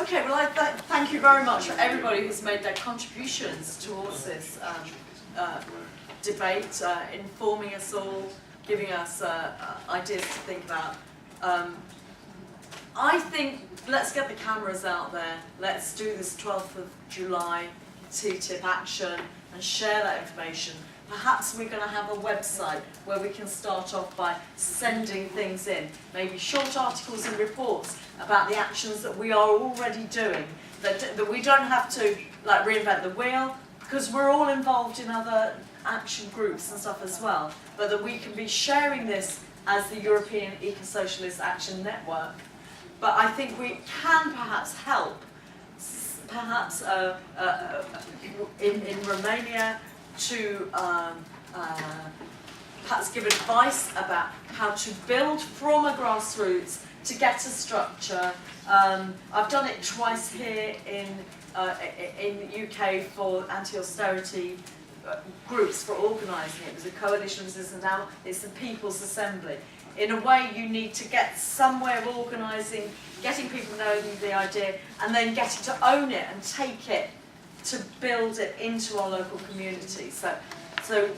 Okay, well, thank you very much for everybody who's made their contributions towards this debate, informing us all, giving us ideas to think about. I think let's get the cameras out there. Let's do this 12th of July TTIP action and share that information. Perhaps we're going to have a website where we can start off by sending things in, maybe short articles and reports about the actions that we are already doing, that we don't have to like reinvent the wheel, because we're all involved in other action groups and stuff as well, but that we can be sharing this as the European Eco-Socialist Action Network. But I think we can perhaps help, perhaps in Romania, to perhaps give advice about how to build from a grassroots to get a structure. I've done it twice here in the UK for anti-austerity groups for organising it. It was a coalition resistance, now it's the People's Assembly. In a way, you need to get somewhere of organising, getting people knowing the idea, and then getting to own it and take it to build it into our local community. So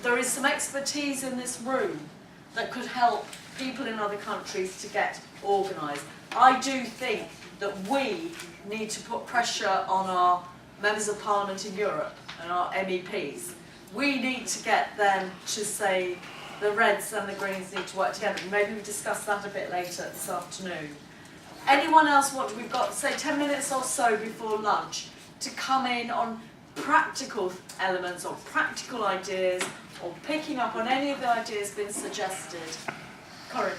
there is some expertise in this room that could help people in other countries to get organised. I do think that we need to put pressure on our members of parliament in Europe and our MEPs. We need to get them to say the Reds and the Greens need to work together. Maybe we discuss that a bit later this afternoon. Anyone else we've got, say, 10 minutes or so before lunch to come in on practical elements or practical ideas or picking up on any of the ideas been suggested. Corinne.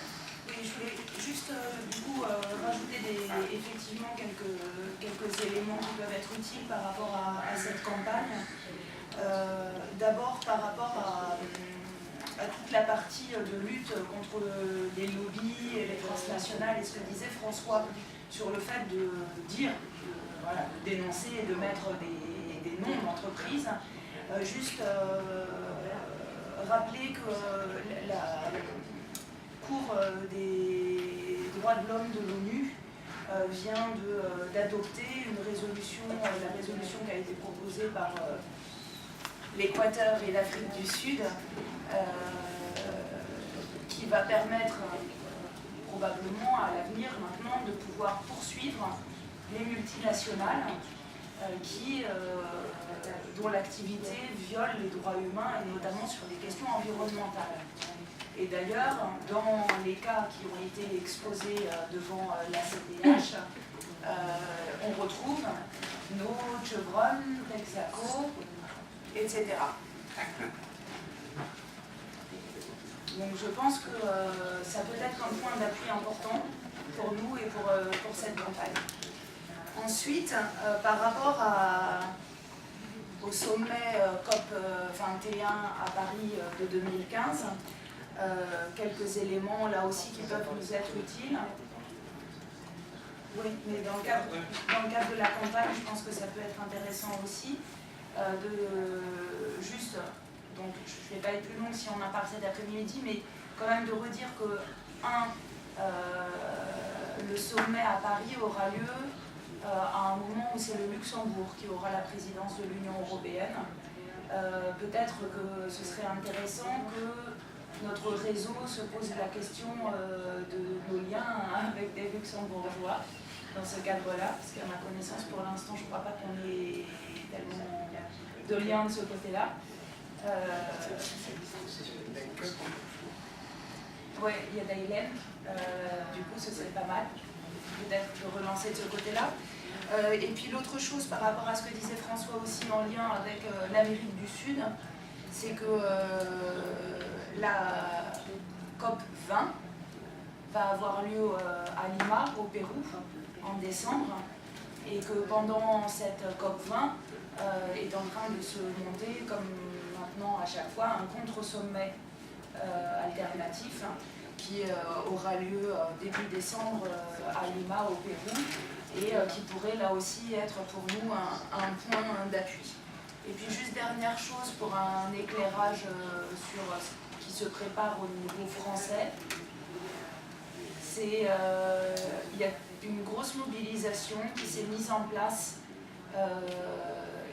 Oui, je voulais juste du coup rajouter effectivement quelques éléments qui peuvent être utiles par rapport à cette campagne. D'abord par rapport à toute la partie de lutte contre les lobbies et les transnationales et ce que disait François sur le fait de dire, voilà, de dénoncer et de mettre des noms d'entreprises. Juste rappeler que la Cour des droits de l'homme de l'ONU vient d'adopter une résolution, la résolution qui a été proposée par l'Équateur et l'Afrique du Sud, qui va permettre probablement à l'avenir maintenant de pouvoir poursuivre les multinationales dont l'activité viole les droits humains et notamment sur les questions environnementales. Et d'ailleurs, dans les cas qui ont été exposés devant la CDH, on retrouve nos Chevron, Texaco, etc. Donc je pense que ça peut être un point d'appui important pour nous et pour cette campagne. Ensuite, par rapport au sommet COP 21 à Paris de 2015, quelques éléments là aussi qui peuvent nous être utiles. Oui, mais dans le cadre de la campagne, je pense que ça peut être intéressant aussi juste, donc je ne vais pas être plus longue si on en parle cet après-midi, mais quand même de redire que le sommet à Paris aura lieu à un moment où c'est le Luxembourg qui aura la présidence de l'Union européenne. Peut-être que ce serait intéressant que notre réseau se pose la question de nos liens avec des Luxembourgeois dans ce cadre-là, parce qu'à ma connaissance, pour l'instant, je ne crois pas qu'on ait tellement de liens de ce côté-là. Oui, il y a Daïlen, du coup, ce serait pas mal, peut-être de relancer de ce côté-là. Et puis l'autre chose par rapport à ce que disait François aussi en lien avec l'Amérique du Sud, c'est que la COP 20 va avoir lieu à Lima, au Pérou, en décembre, et que pendant cette COP 20 est en train de se monter, comme maintenant à chaque fois, un contre-sommet alternatif qui aura lieu début décembre à Lima, au Pérou, et qui pourrait là aussi être pour nous un point d'appui. Et puis juste dernière chose pour un éclairage sur ce qui se prépare au niveau français, c'est il y a une grosse mobilisation qui s'est mise en place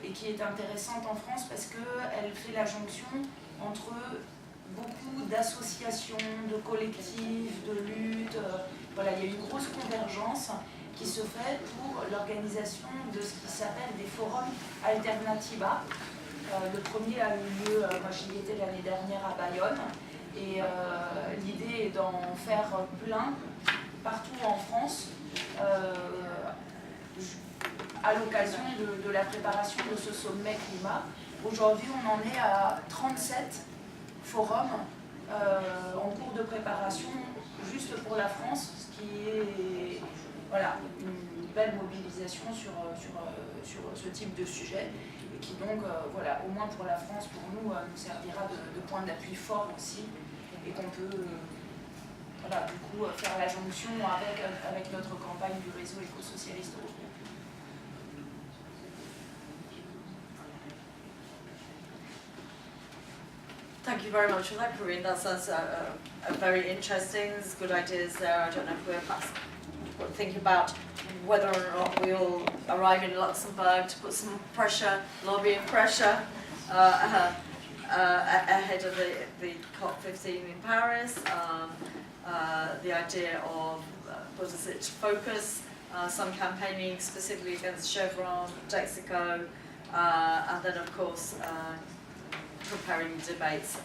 et qui est intéressante en France parce qu'elle fait la jonction entre beaucoup d'associations, de collectifs, de luttes. Voilà, il y a une grosse convergence qui se fait pour l'organisation de ce qui s'appelle des forums Alternativa. Le premier a eu lieu, moi j'y étais l'année dernière à Bayonne, et l'idée est d'en faire plein partout en France à l'occasion de la préparation de ce sommet climat. Aujourd'hui, on en est à 37 forums en cours de préparation juste pour la France, ce qui est voilà, une belle mobilisation sur ce type de sujet et qui donc, voilà, au moins pour la France, pour nous, nous servira de point d'appui fort aussi et qu'on peut voilà, du coup, faire la jonction avec notre campagne du réseau eco-socialiste européen. Thank you very much for that, Corinne. That sounds very interesting. There's good ideas there. I don't know if we're perhaps thinking about whether or not we'll arrive in Luxembourg to put some pressure, lobbying pressure, ahead of the COP15 in Paris. The idea of, what is it, focus, some campaigning specifically against Chevron, Texaco, and then of course preparing debates,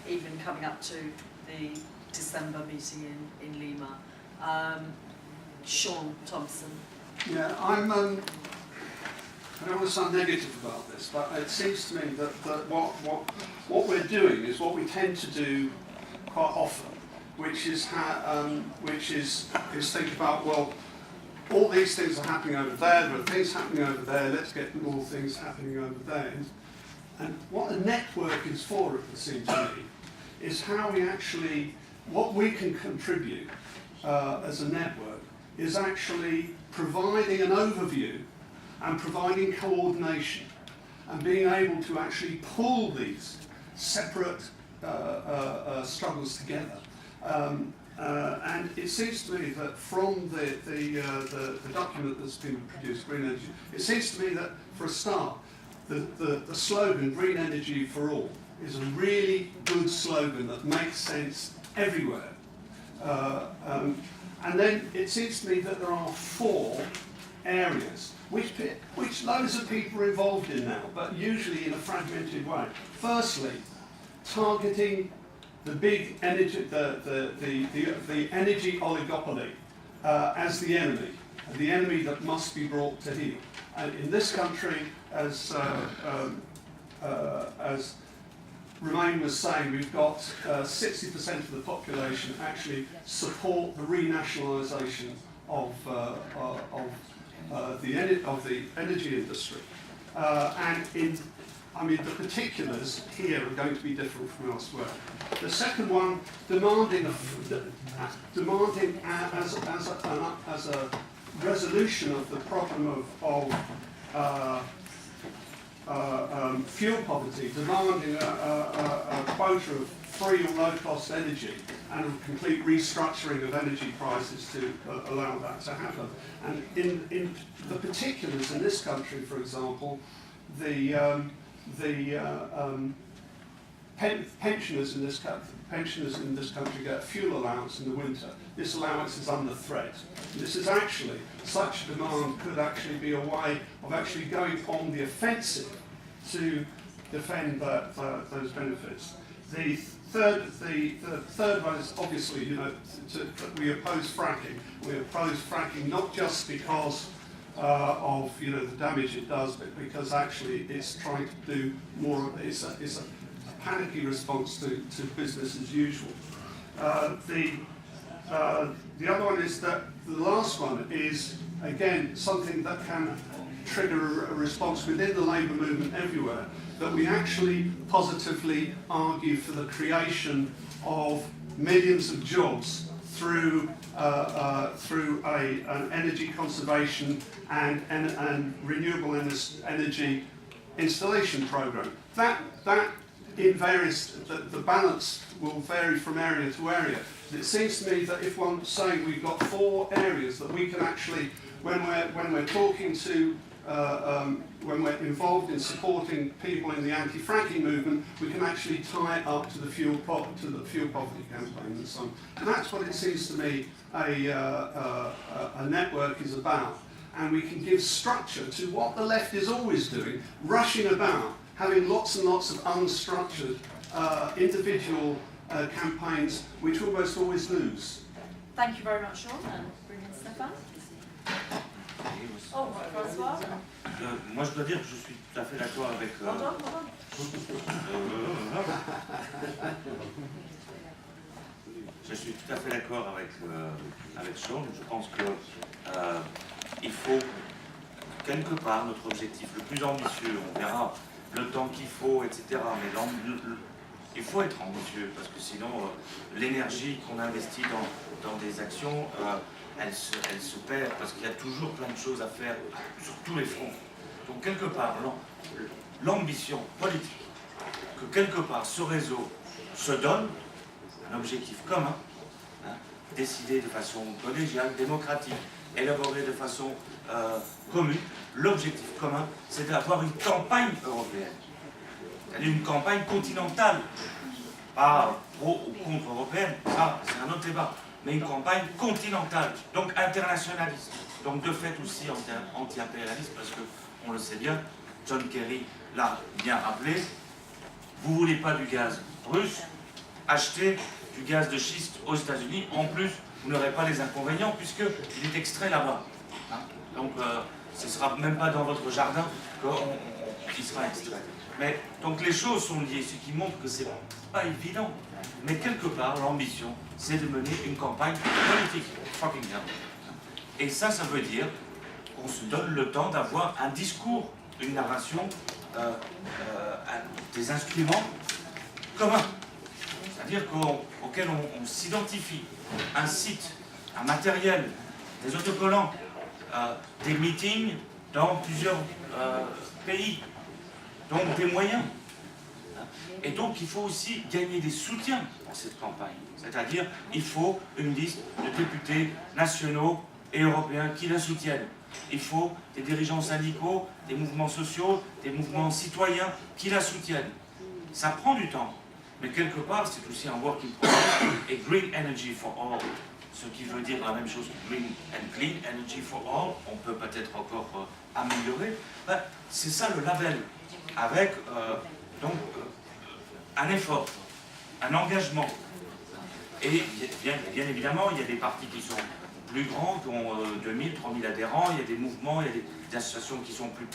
even coming up to the December meeting in Lima. Sean Thompson. Yeah, I don't want to sound negative about this, but it seems to me that what we're doing is what we tend to do quite often, which is think about, well, all these things are happening over there are things happening over there, let's get more things happening over there. And what a network is for, it seems to me, is how we actually, what we can contribute as a network is actually providing an overview and providing coordination and being able to actually pull these separate struggles together. And it seems to me that from the document that's been produced, Green Energy, it seems to me that for a start, the slogan, Green Energy for All, is a really good slogan that makes sense everywhere. And then it seems to me that there are 4 areas which loads of people are involved in now, but usually in a fragmented way. Firstly, targeting the big energy, the energy oligopoly as the enemy that must be brought to heel. And in this country, as Romain was saying, we've got 60% of the population actually support the renationalisation of the energy industry, and the particulars here are going to be different from elsewhere. The second one, demanding as a resolution of the problem of fuel poverty, demanding a quota of free or low-cost energy and a complete restructuring of energy prices to allow that to happen. And in the particulars in this country, for example, the pensioners in this country get a fuel allowance in the winter. This allowance is under threat. This is actually, such demand could actually be a way of actually going on the offensive to defend those benefits. The third one is obviously, we oppose fracking. We oppose fracking not just because of the damage it does, but because actually it's trying to do more. It's a panicky response to business as usual. The other one is that the last one is again something that can trigger a response within the labour movement everywhere. That we actually positively argue for the creation of millions of jobs through an energy conservation and renewable energy installation program. That in various, the balance will vary from area to area. It seems to me that if one's saying we've got 4 areas that we can actually, when we're talking to, when we're involved in supporting people in the anti-fracking movement, we can actually tie it up to the fuel poverty campaign and so on. And that's what it seems to me a network is about. And we can give structure to what the left is always doing, rushing about, having lots and lots of unstructured individual campaigns which almost always lose. Thank you very much, Sean, and bring in Stéphane. Oh, François. Moi, je dois dire que je suis tout à fait d'accord avec. Je suis tout à fait d'accord avec Sean. Je pense que il faut quelque part notre objectif le plus ambitieux. On verra le temps qu'il faut, etc. Mais il faut être ambitieux parce que sinon l'énergie qu'on investit dans des actions, elle se perd parce qu'il y a toujours plein de choses à faire sur tous les fronts. Donc quelque part, l'ambition politique, que quelque part ce réseau se donne, un objectif commun, hein, décidé de façon collégiale, démocratique, élaboré de façon commune, l'objectif commun, c'est d'avoir une campagne européenne. C'est-à-dire une campagne continentale, pas pro ou contre européenne, ça c'est un autre débat, mais une campagne continentale, donc internationaliste, donc de fait aussi anti-impérialiste, parce que, on le sait bien, John Kerry l'a bien rappelé, vous ne voulez pas du gaz russe, achetez du gaz de schiste aux États-Unis, en plus, vous n'aurez pas les inconvénients, puisqu'il est extrait là-bas. Hein, donc, ce ne sera même pas dans votre jardin qu'il sera extrait. Mais, donc les choses sont liées, ce qui montre que c'est pas évident. Mais quelque part, l'ambition, c'est de mener une campagne politique. Fracking. Et ça veut dire qu'on se donne le temps d'avoir un discours, une narration, des instruments communs. C'est-à-dire auxquels on s'identifie. Un site, un matériel, des autocollants, des meetings dans plusieurs pays. Donc des moyens. Et donc il faut aussi gagner des soutiens dans cette campagne. C'est-à-dire il faut une liste de députés nationaux et européens qui la soutiennent. Il faut des dirigeants syndicaux, des mouvements sociaux, des mouvements citoyens qui la soutiennent. Ça prend du temps, mais quelque part c'est aussi un work in progress. Et Green Energy for All, ce qui veut dire la même chose que Green and Clean Energy for All, on peut peut-être encore améliorer. Ben, c'est ça le label. Avec un effort, un engagement. Et bien évidemment, il y a des partis qui sont plus grands, qui ont 2000, 3000 adhérents, il y a des mouvements, il y a des associations qui sont plus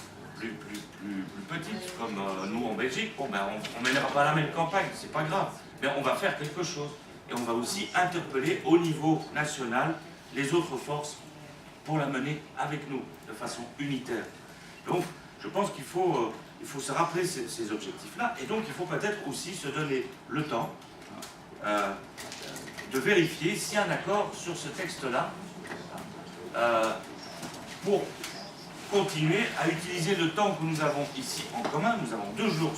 petites, comme nous en Belgique. Bon, ben, on ne mènera pas la même campagne, c'est pas grave, mais on va faire quelque chose. Et on va aussi interpeller au niveau national les autres forces pour la mener avec nous, de façon unitaire. Donc, je pense qu'il faut se rappeler ces objectifs-là, et donc il faut peut-être aussi se donner le temps de vérifier s'il y a un accord sur ce texte-là pour continuer à utiliser le temps que nous avons ici en commun. Nous avons 2 jours,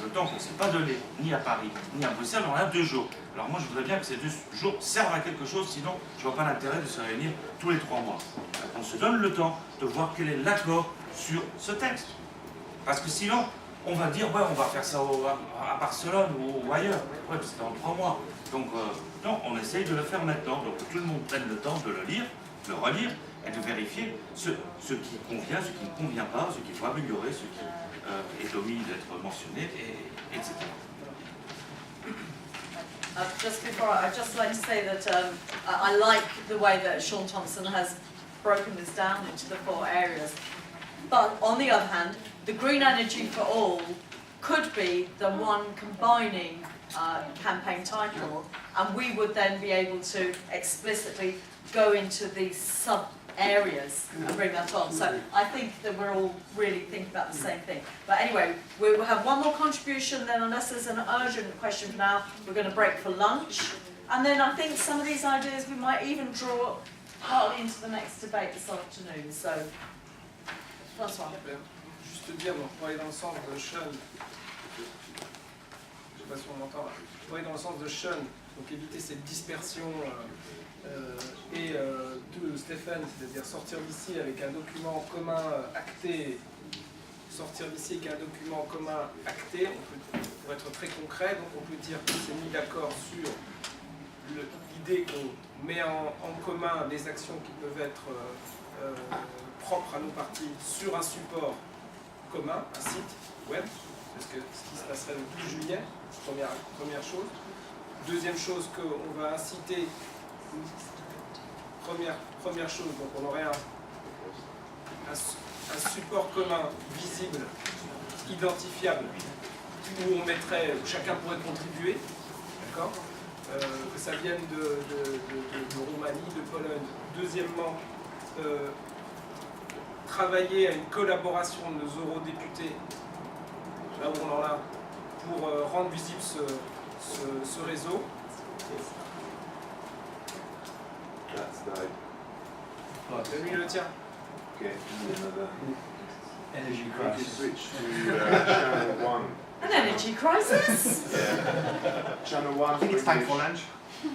le temps qu'on ne s'est pas donné ni à Paris ni à Bruxelles, on a 2 jours. Alors moi je voudrais bien que ces 2 jours servent à quelque chose, sinon je ne vois pas l'intérêt de se réunir tous les 3 mois. On se donne le temps de voir quel est l'accord sur ce texte. Parce que sinon, on va dire, ouais, on va faire ça à Barcelone ou ailleurs. Ouais, c'est dans 3 mois. Donc, non, on essaye de le faire maintenant. Donc, que tout le monde prenne le temps de le lire, de le relire et de vérifier ce qui convient, ce qui ne convient pas, ce qu'il faut améliorer, ce qui est omis d'être mentionné, etc. Just before, I'd just like to say that I like the way that Sean Thompson has broken this down into the 4 areas. But on the other hand, the Green Energy for All could be the one combining campaign title, and we would then be able to explicitly go into these sub-areas and bring that on. So I think that we're all really thinking about the same thing. But anyway, we will have one more contribution, then unless there's an urgent question for now, we're going to break for lunch. And then I think some of these ideas we might even draw partly into the next debate this afternoon. So, François. Juste dire, pour aller dans le sens de Sean, sais pas si on m'entend, pour aller dans le sens de shun, donc éviter cette dispersion de Stéphane, c'est-à-dire sortir d'ici avec un document commun acté, pour être très concret, donc on peut dire qu'on s'est mis d'accord sur l'idée qu'on met en commun des actions qui peuvent être propres à nos partis sur un support commun, un site web, parce que ce qui se passerait le 12 juillet, première chose. Deuxième chose qu'on va inciter, première chose, donc on aurait un support commun visible, identifiable, où on mettrait, où chacun pourrait contribuer, d'accord, que ça vienne de Roumanie, de Pologne. Deuxièmement, travailler à une collaboration de nos eurodéputés, là où on en a, pour rendre visible ce réseau. Lui le tien. Okay. Energy We crisis. switch to channel 1. An energy crisis? Yeah. Channel 1. I think it's time for lunch.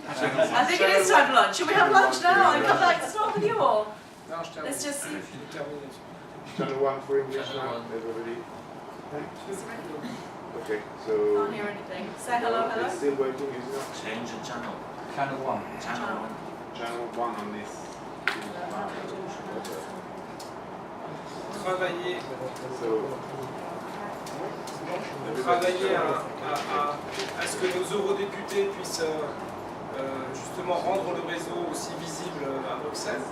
I think it is time for lunch. Should we have lunch now and come back to start with you, or Non, je termine. let's just see? Je termine. Channel 1 for English now, everybody. Okay, so Can't hear anything. Say hello, it's hello. still working, isn't it? Change the channel. Channel 1. Channel. Channel 1 on this. Travailler à ce que nos eurodéputés puissent justement rendre le réseau aussi visible à Bruxelles.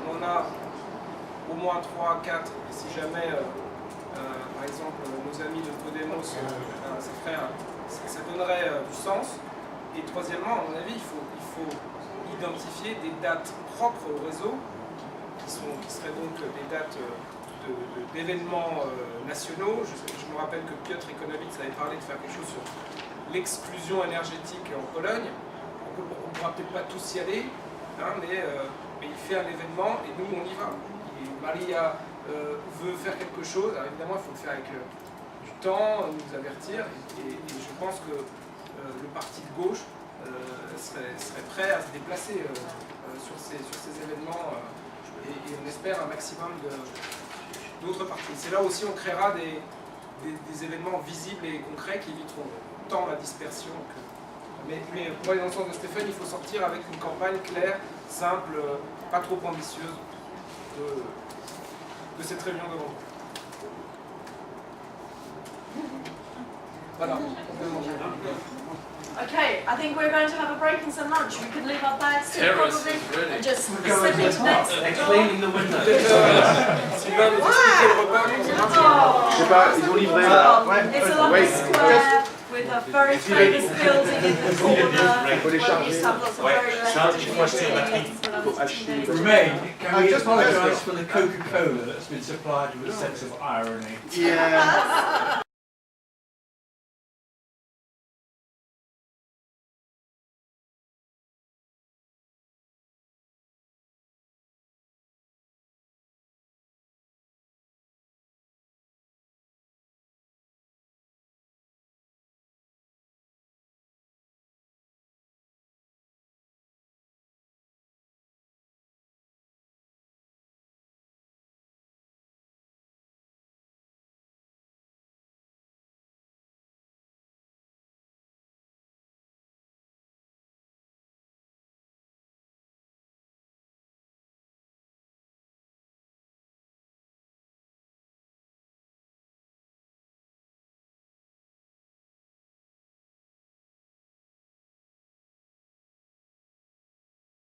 On en a au moins 3, 4, et si jamais, par exemple, nos amis de Podemos, ça donnerait du sens. Et troisièmement, à mon avis, il faut identifier des dates propres au réseau, qui seraient donc des dates d'événements nationaux. Je me rappelle que Piotr Ekonovitz avait parlé de faire quelque chose sur l'exclusion énergétique en Pologne. On ne pourra peut-être pas tous y aller, hein, mais il fait un événement et nous on y va. Et Maria veut faire quelque chose, alors évidemment il faut le faire avec du temps, nous avertir, et je pense que le parti de gauche serait prêt à se déplacer sur ces événements. Et on espère un maximum d'autres parties. C'est là aussi on créera des événements visibles et concrets qui éviteront tant la dispersion que... Mais pour aller dans le sens de Stéphane, il faut sortir avec une campagne claire, simple, pas trop ambitieuse de cette réunion de vente. Voilà, on peut manger. Okay, I think we're going to have a break and some lunch. We could leave our bags here probably and just slip into next door. Cleaning the window. Sylvain nous expliquer le repas. Oh, Je sais pas, ils ont livré it's a lovely square with a very famous building in the corner where we used to have lots of very legendary Remain, can we apologise for the Coca-Cola that's been supplied with a sense of irony? Yeah.